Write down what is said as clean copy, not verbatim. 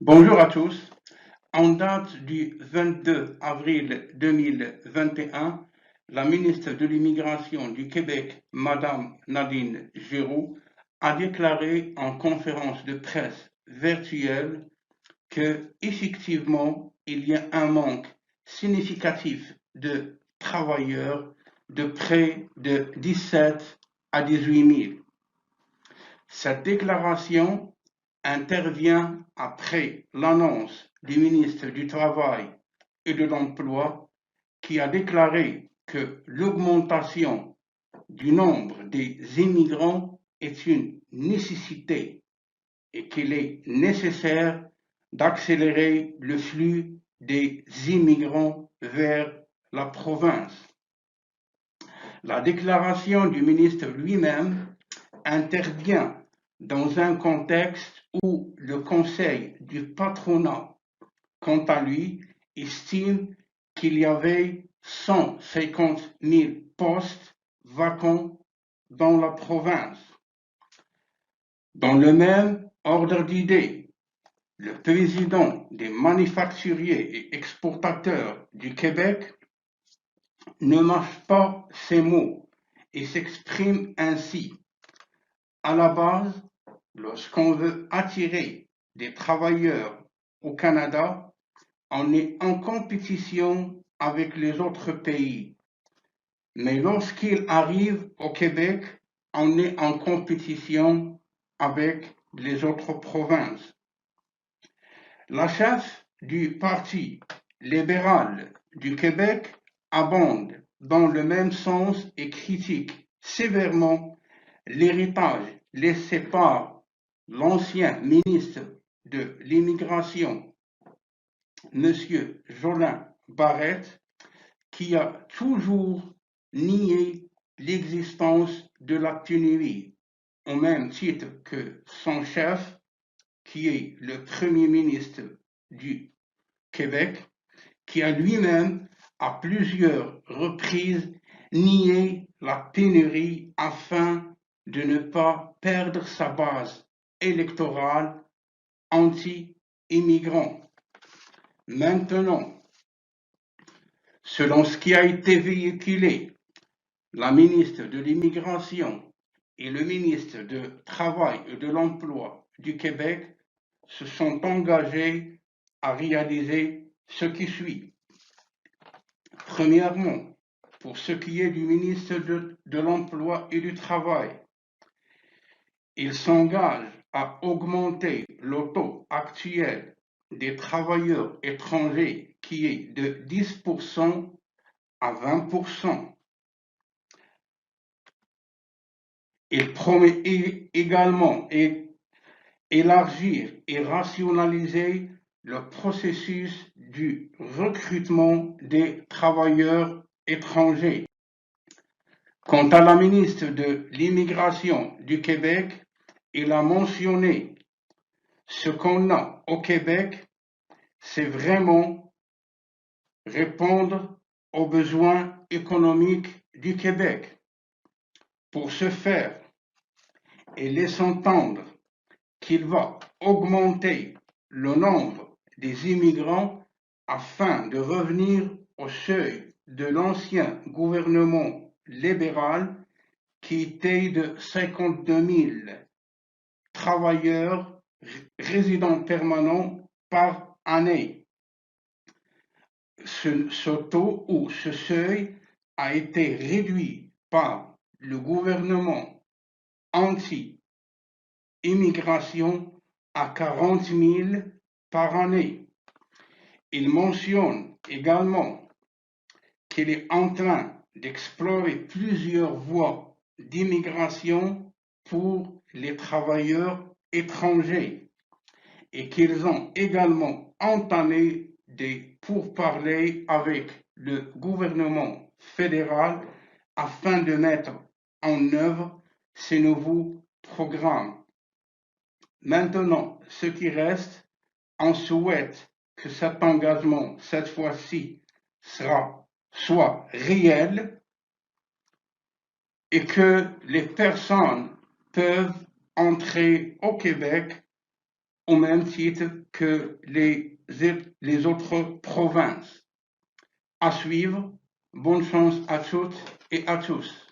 Bonjour à tous. En date du 22 avril 2021, la ministre de l'Immigration du Québec, Madame Nadine Giroux, a déclaré en conférence de presse virtuelle que, effectivement, il y a un manque significatif de travailleurs de près de 17 à 18 000. Cette déclaration intervient après l'annonce du ministre du Travail et de l'Emploi qui a déclaré que l'augmentation du nombre des immigrants est une nécessité et qu'il est nécessaire d'accélérer le flux des immigrants vers la province. La déclaration du ministre lui-même intervient dans un contexte où le Conseil du patronat, quant à lui, estime qu'il y avait 150 000 postes vacants dans la province. Dans le même ordre d'idées, le président des manufacturiers et exportateurs du Québec ne mâche pas ses mots et s'exprime ainsi. À la base, lorsqu'on veut attirer des travailleurs au Canada, on est en compétition avec les autres pays. Mais lorsqu'ils arrivent au Québec, on est en compétition avec les autres provinces. La chef du Parti libéral du Québec abonde dans le même sens et critique sévèrement l'héritage laissé par l'ancien ministre de l'Immigration, M. Jolin Barrette, qui a toujours nié l'existence de la pénurie, au même titre que son chef, qui est le Premier ministre du Québec, qui a lui-même, à plusieurs reprises, nié la pénurie afin de ne pas perdre sa base électorale anti-immigrant. Maintenant, selon ce qui a été véhiculé, la ministre de l'Immigration et le ministre du Travail et de l'Emploi du Québec se sont engagés à réaliser ce qui suit. Premièrement, pour ce qui est du ministre de l'Emploi et du Travail, il s'engage à augmenter le taux actuel des travailleurs étrangers qui est de 10% à 20%. Il promet également élargir et rationaliser le processus du recrutement des travailleurs étrangers. Quant à la ministre de l'Immigration du Québec, il a mentionné ce qu'on a au Québec, c'est vraiment répondre aux besoins économiques du Québec. Pour ce faire, il laisse entendre qu'il va augmenter le nombre des immigrants afin de revenir au seuil de l'ancien gouvernement libéral qui était de 52 000 travailleurs résidents permanents par année. Ce taux ou ce seuil a été réduit par le gouvernement anti-immigration à 40 000 par année. Il mentionne également qu'il est en train d'explorer plusieurs voies d'immigration pour les travailleurs étrangers et qu'ils ont également entamé des pourparlers avec le gouvernement fédéral afin de mettre en œuvre ces nouveaux programmes. Maintenant, ce qui reste, on souhaite que cet engagement, cette fois-ci, soit réel et que les personnes peuvent entrer au Québec au même titre que les autres provinces. À suivre, bonne chance à toutes et à tous.